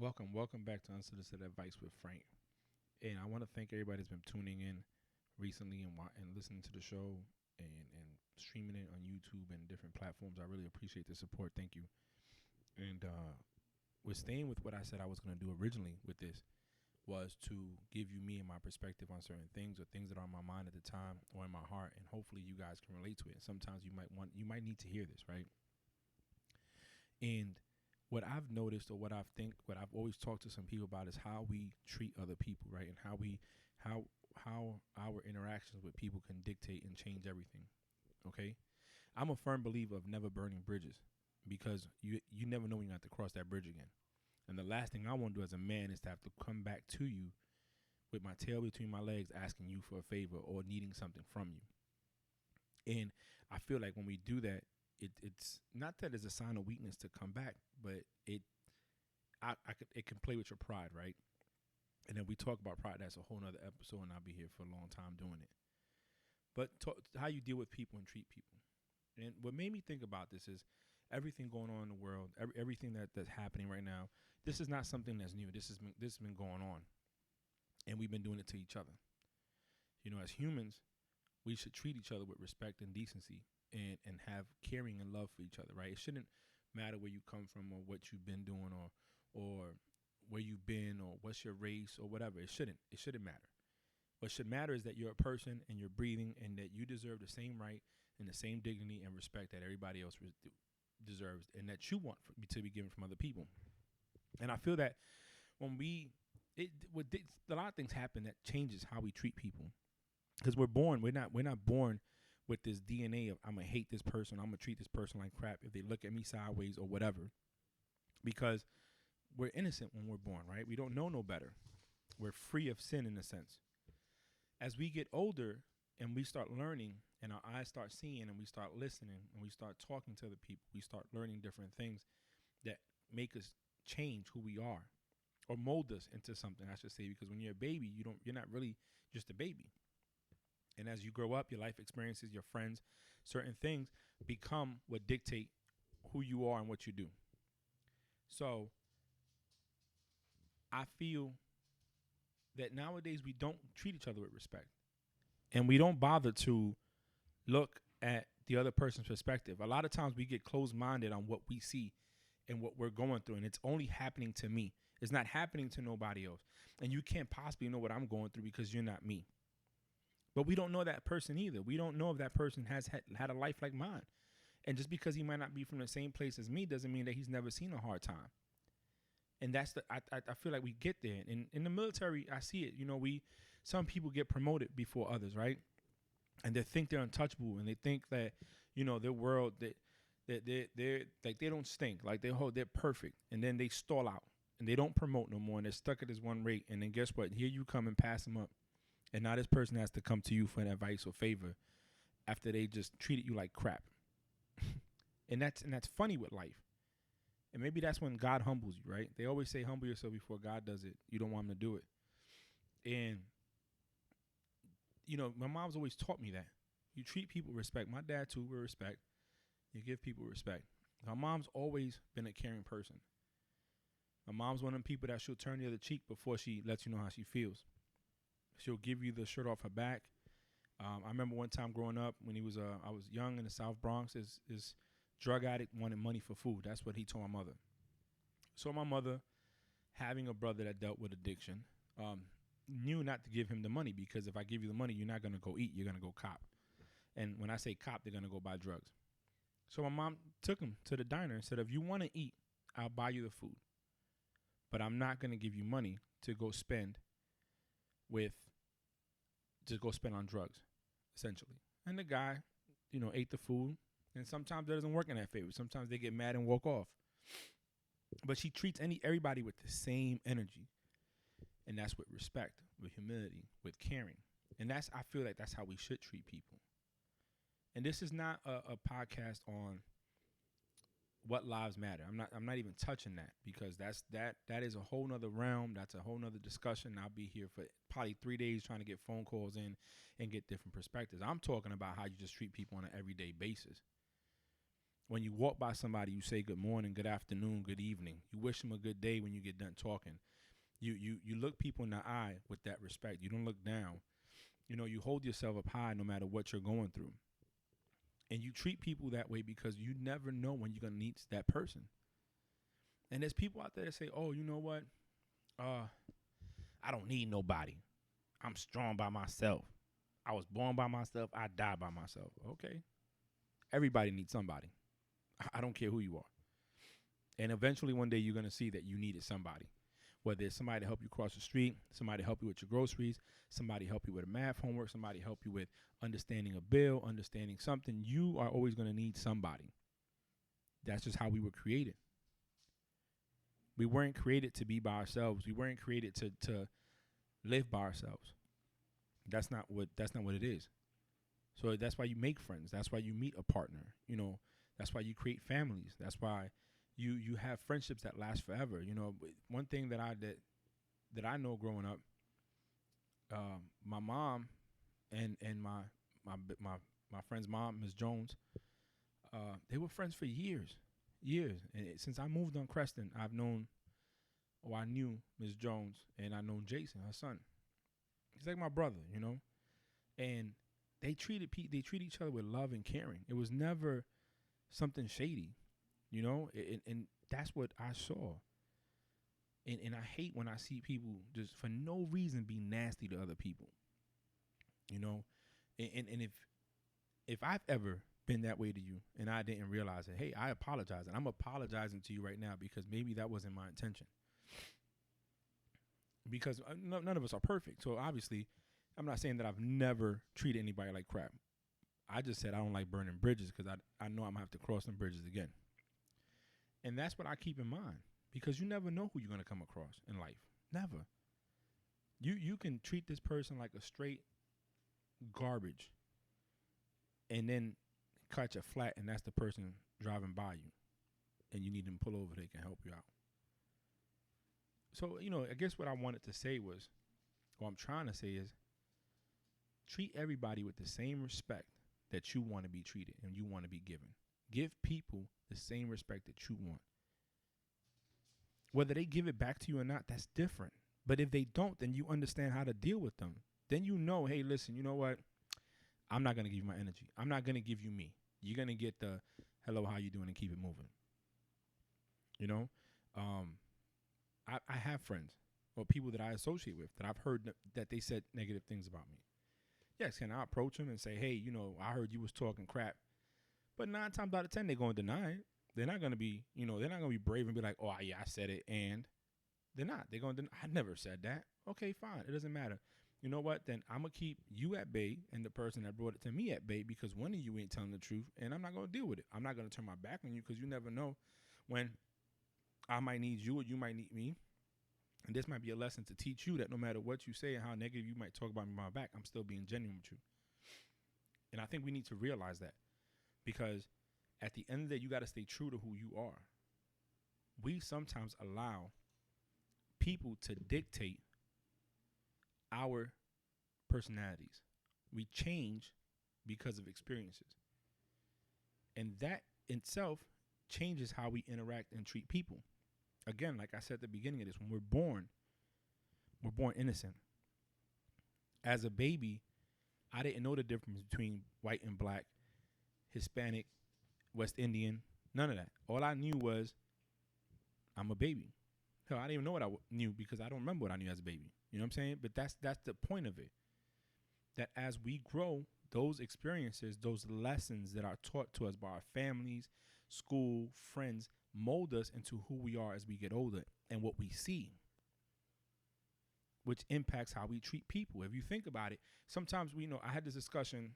Welcome back to Unsolicited Advice with Frank. And I want to thank everybody that's been tuning in recently and listening to the show and streaming it on YouTube and different platforms. I really appreciate the support. Thank you. And we're staying with what I said I was going to do originally with this was to give you me and my perspective on certain things or things that are on my mind at the time or in my heart, and hopefully you guys can relate to it. Sometimes you might need to hear this, right? And what I've noticed or what I've always talked to some people about is how we treat other people, right? And how our interactions with people can dictate and change everything. Okay? I'm a firm believer of never burning bridges because you never know when you have to cross that bridge again. And the last thing I want to do as a man is to have to come back to you with my tail between my legs asking you for a favor or needing something from you. And I feel like when we do that, it's not that it's a sign of weakness to come back, but it can play with your pride, right? And then we talk about pride. That's a whole nother episode, and I'll be here for a long time doing it. But how you deal with people and treat people. And what made me think about this is everything going on in the world, everything that's happening right now. This is not something that's new. This has been going on, and we've been doing it to each other. You know, as humans, we should treat each other with respect and decency, and have caring and love for each other, right? It shouldn't matter where you come from or what you've been doing or where you've been or what's your race or whatever. It shouldn't matter. What should matter is that you're a person and you're breathing and that you deserve the same right and the same dignity and respect that everybody else deserves and that you want to be given from other people. And I feel that when a lot of things happen that changes how we treat people, because we're not born with this DNA of I'm gonna hate this person, I'm gonna treat this person like crap if they look at me sideways or whatever, because we're innocent when we're born, right? We don't know no better. We're free of sin in a sense. As we get older and we start learning and our eyes start seeing and we start listening and we start talking to other people, we start learning different things that make us change who we are or mold us into something, I should say, because when you're a baby, you're not really just a baby. And as you grow up, your life experiences, your friends, certain things become what dictate who you are and what you do. So I feel that nowadays we don't treat each other with respect. And we don't bother to look at the other person's perspective. A lot of times we get closed-minded on what we see and what we're going through. And it's only happening to me. It's not happening to nobody else. And you can't possibly know what I'm going through because you're not me. But we don't know that person either. We don't know if that person has had a life like mine. And just because he might not be from the same place as me doesn't mean that he's never seen a hard time. And that's I feel like we get there. And in the military, I see it. You know, some people get promoted before others, right? And they think they're untouchable, and they think that, you know, their world that they're like they don't stink, like they're perfect, and then they stall out and they don't promote no more, and they're stuck at this one rate. And then guess what? Here you come and pass them up. And now this person has to come to you for an advice or favor after they just treated you like crap. and that's funny with life. And maybe that's when God humbles you, right? They always say humble yourself before God does it. You don't want him to do it. And, you know, my mom's always taught me that. You treat people with respect. My dad, too, with respect. You give people respect. My mom's always been a caring person. My mom's one of them people that she'll turn the other cheek before she lets you know how she feels. She'll give you the shirt off her back. I remember one time growing up when I was young in the South Bronx. His drug addict wanted money for food. That's what he told my mother. So my mother, having a brother that dealt with addiction, knew not to give him the money because if I give you the money, you're not going to go eat. You're going to go cop. And when I say cop, they're going to go buy drugs. So my mom took him to the diner and said, if you want to eat, I'll buy you the food. But I'm not going to give you money to go spend on drugs, essentially. And the guy, you know, ate the food. And sometimes that doesn't work in that favor. Sometimes they get mad and walk off. But she treats everybody with the same energy. And that's with respect, with humility, with caring. And I feel like that's how we should treat people. And this is not a podcast on what lives matter. I'm not even touching that because that is a whole nother realm. That's a whole nother discussion. I'll be here for probably 3 days trying to get phone calls in and get different perspectives. I'm talking about how you just treat people on an everyday basis. When you walk by somebody, you say good morning, good afternoon, good evening. You wish them a good day when you get done talking. You look people in the eye with that respect. You don't look down. You hold yourself up high no matter what you're going through. And you treat people that way because you never know when you're going to need that person. And there's people out there that say, oh, you know what? I don't need nobody. I'm strong by myself. I was born by myself. I die by myself. Okay. Everybody needs somebody. I don't care who you are. And eventually one day you're going to see that you needed somebody. Whether it's somebody to help you cross the street, somebody to help you with your groceries, somebody help you with a math homework, somebody help you with understanding a bill, understanding something, you are always going to need somebody. That's just how we were created. We weren't created to be by ourselves. We weren't created to live by ourselves. That's not what it is. So that's why you make friends. That's why you meet a partner. That's why you create families. That's why you have friendships that last forever. One thing that I know growing up, my mom and my friend's mom, Ms. Jones, they were friends for years. And since I moved on Creston, I knew Ms. Jones, and I known Jason, her son. He's like my brother, and they treat each other with love and caring. It was never something shady, and that's what I saw. And I hate when I see people just for no reason be nasty to other people, and if I've ever been that way to you and I didn't realize it, hey, I apologize. And I'm apologizing to you right now because maybe that wasn't my intention. Because none of us are perfect. So obviously, I'm not saying that I've never treated anybody like crap. I just said I don't like burning bridges because I know I'm going to have to cross them bridges again. And that's what I keep in mind, because you never know who you're going to come across in life. Never. You can treat this person like a straight garbage and then catch a flat, and that's the person driving by you, and you need them to pull over, they can help you out. So, I guess what I wanted to say was, what I'm trying to say is, treat everybody with the same respect that you want to be treated and you want to be given. Give people the same respect that you want. Whether they give it back to you or not, that's different. But if they don't, then you understand how to deal with them. Then hey, listen, you know what? I'm not going to give you my energy. I'm not going to give you me. You're going to get the hello, how you doing, and keep it moving. I have friends or people that I associate with that I've heard that they said negative things about me. Yes, can I approach them and say, hey, I heard you was talking crap. But 9 times out of 10, they're going to deny it. They're not going to be, they're not going to be brave and be like, oh, yeah, I said it. And they're not. They're going to deny. I never said that. Okay, fine. It doesn't matter. You know what? Then I'm going to keep you at bay and the person that brought it to me at bay, because one of you ain't telling the truth, and I'm not going to deal with it. I'm not going to turn my back on you, because you never know when I might need you or you might need me. And this might be a lesson to teach you that no matter what you say and how negative you might talk about me behind my back, I'm still being genuine with you. And I think we need to realize that, because at the end of the day, you got to stay true to who you are. We sometimes allow people to dictate our personalities. We change because of experiences. And that itself changes how we interact and treat people. Again, like I said at the beginning of this, when we're born innocent. As a baby, I didn't know the difference between white and black, Hispanic, West Indian, none of that. All I knew was I'm a baby. Hell, I didn't even know what I knew, because I don't remember what I knew as a baby. You know what I'm saying? But that's the point of it. That as we grow, those experiences, those lessons that are taught to us by our families, school, friends, mold us into who we are as we get older and what we see, which impacts how we treat people. If you think about it, sometimes I had this discussion,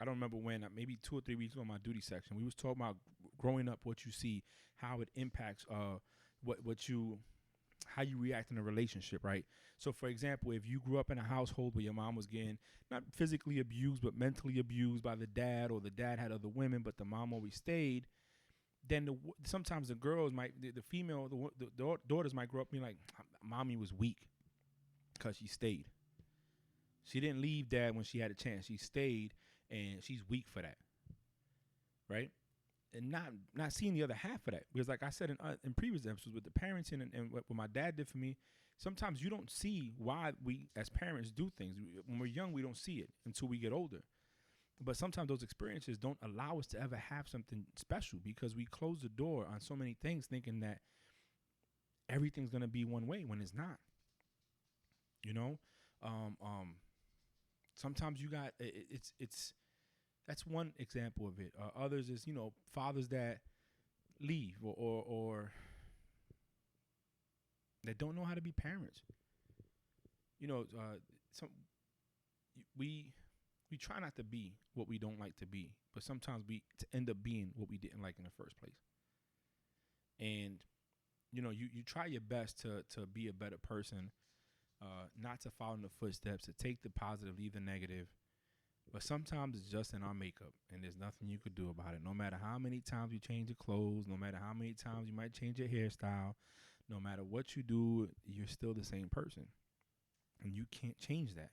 I don't remember when, maybe 2 or 3 weeks ago on my duty section. We was talking about growing up, what you see, how it impacts how you react in a relationship, right? So, for example, if you grew up in a household where your mom was getting not physically abused, but mentally abused by the dad, or the dad had other women, but the mom always stayed, then sometimes the girls the daughters might grow up being like, mommy was weak because she stayed. She didn't leave dad when she had a chance. She stayed, and she's weak for that, right? and not seeing the other half of that. Because like I said in previous episodes with the parenting and what my dad did for me, sometimes you don't see why we as parents do things. When we're young, we don't see it until we get older. But sometimes those experiences don't allow us to ever have something special because we close the door on so many things thinking that everything's going to be one way when it's not. You know, um, um, sometimes you got it's that's one example of it. Others is fathers that leave or that don't know how to be parents. Some we try not to be what we don't like to be, but sometimes we end up being what we didn't like in the first place. And you try your best to be a better person, not to follow in the footsteps, to take the positive, leave the negative. But sometimes it's just in our makeup, and there's nothing you could do about it. No matter how many times you change your clothes, no matter how many times you might change your hairstyle, no matter what you do, you're still the same person, and you can't change that.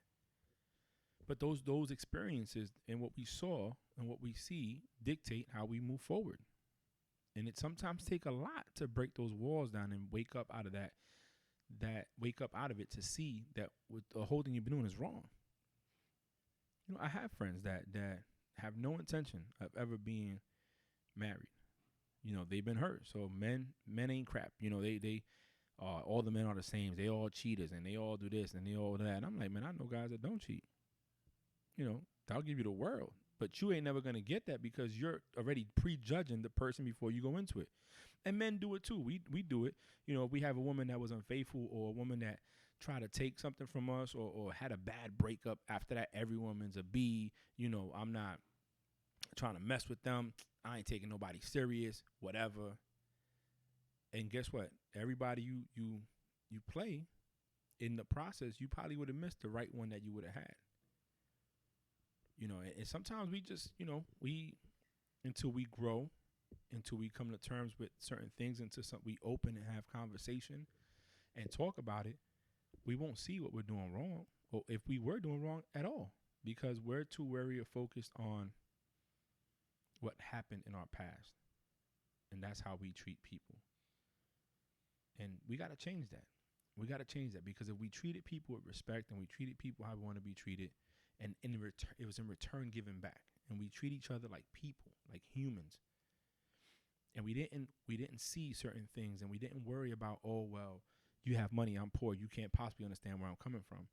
But those experiences and what we saw and what we see dictate how we move forward. And it sometimes take a lot to break those walls down and wake up out of wake up out of it to see that what the whole thing you've been doing is wrong. I have friends that have no intention of ever being married. They've been hurt. So men ain't crap. They all the men are the same. They all cheaters and they all do this and they all that. And I'm like, man, I know guys that don't cheat. I'll give you the world. But you ain't never going to get that because you're already prejudging the person before you go into it. And men do it too. We do it. If we have a woman that was unfaithful or a woman that tried to take something from us or had a bad breakup, after that, every woman's a B. I'm not trying to mess with them. I ain't taking nobody serious, whatever. And guess what? Everybody you play, in the process, you probably would have missed the right one that you would have had. And sometimes we just, until we grow, until we come to terms with certain things, until we open and have conversation and talk about it, we won't see what we're doing wrong, or if we were doing wrong at all, because we're too wary or focused on what happened in our past. And that's how we treat people. And we got to change that. We got to change that, because if we treated people with respect and we treated people how we want to be treated, and in return, it was in return given back, and we treat each other like people, like humans, and we didn't see certain things, and we didn't worry about, oh well, you have money, I'm poor, you can't possibly understand where I'm coming from,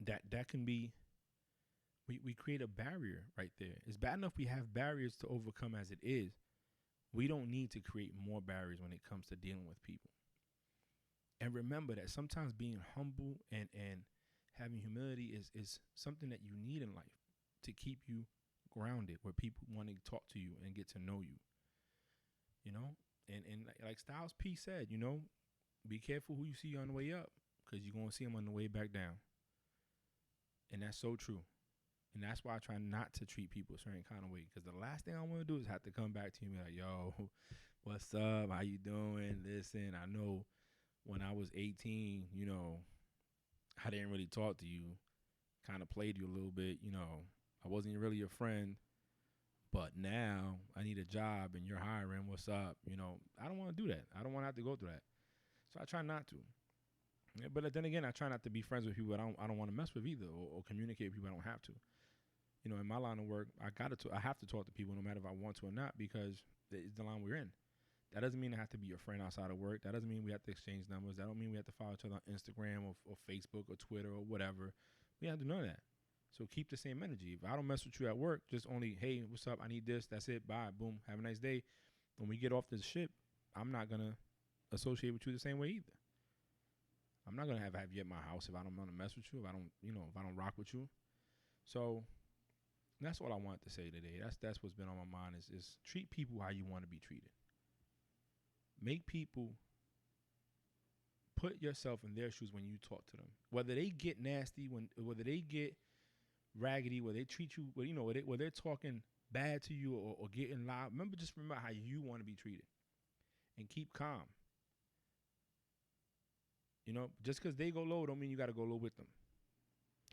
that can be, we create a barrier right there. It's bad enough we have barriers to overcome as it is. We don't need to create more barriers when it comes to dealing with people. And remember that sometimes being humble and having humility is something that you need in life to keep you grounded, where people want to talk to you and get to know you. And like Styles P said, be careful who you see on the way up, because you're going to see them on the way back down. And that's so true. And that's why I try not to treat people a certain kind of way, because the last thing I want to do is have to come back to you and be like, yo, what's up? How you doing? Listen, I know when I was 18, I didn't really talk to you, kind of played you a little bit, I wasn't really your friend, but now I need a job and you're hiring, what's up? I don't want to do that. I don't want to have to go through that. So I try not to. Yeah, but then again, I try not to be friends with people I don't want to mess with either, or communicate with people I don't have to. In my line of work, I have to talk to people no matter if I want to or not, because it's the line we're in. That doesn't mean I have to be your friend outside of work. That doesn't mean we have to exchange numbers. That don't mean we have to follow each other on Instagram or Facebook or Twitter or whatever. We have to do none of that. So keep the same energy. If I don't mess with you at work, just only, hey, what's up? I need this. That's it. Bye. Boom. Have a nice day. When we get off this ship, I'm not going to associate with you the same way either. I'm not going to have you at my house if I don't want to mess with you, if I don't rock with you. So that's all I wanted to say today. That's what's been on my mind is treat people how you want to be treated. Make people put yourself in their shoes when you talk to them. Whether they get nasty, whether they get raggedy, whether they treat you, whether they're talking bad to you or getting loud. Just remember how you want to be treated, and keep calm. Just because they go low don't mean you got to go low with them.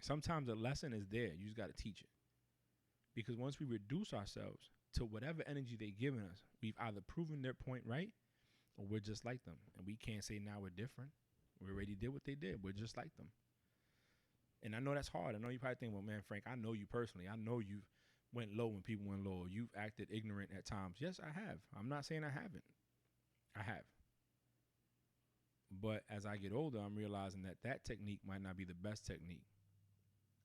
Sometimes the lesson is there. You just got to teach it. Because once we reduce ourselves to whatever energy they've given us, we've either proven their point right or we're just like them. And we can't say now we're different. We already did what they did. We're just like them. And I know that's hard. I know you probably think, well, man, Frank, I know you personally. I know you've went low when people went low. You've acted ignorant at times. Yes, I have. I'm not saying I haven't. I have. But as I get older, I'm realizing that that technique might not be the best technique.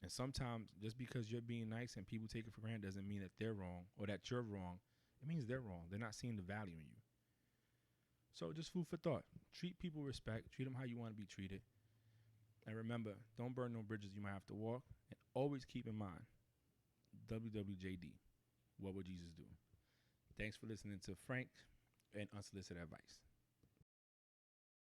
And sometimes just because you're being nice and people take it for granted doesn't mean that they're wrong or that you're wrong. It means they're wrong. They're not seeing the value in you. So just food for thought. Treat people with respect. Treat them how you want to be treated. And remember, don't burn no bridges you might have to walk. And always keep in mind, WWJD, what would Jesus do? Thanks for listening to Frank and Unsolicited Advice.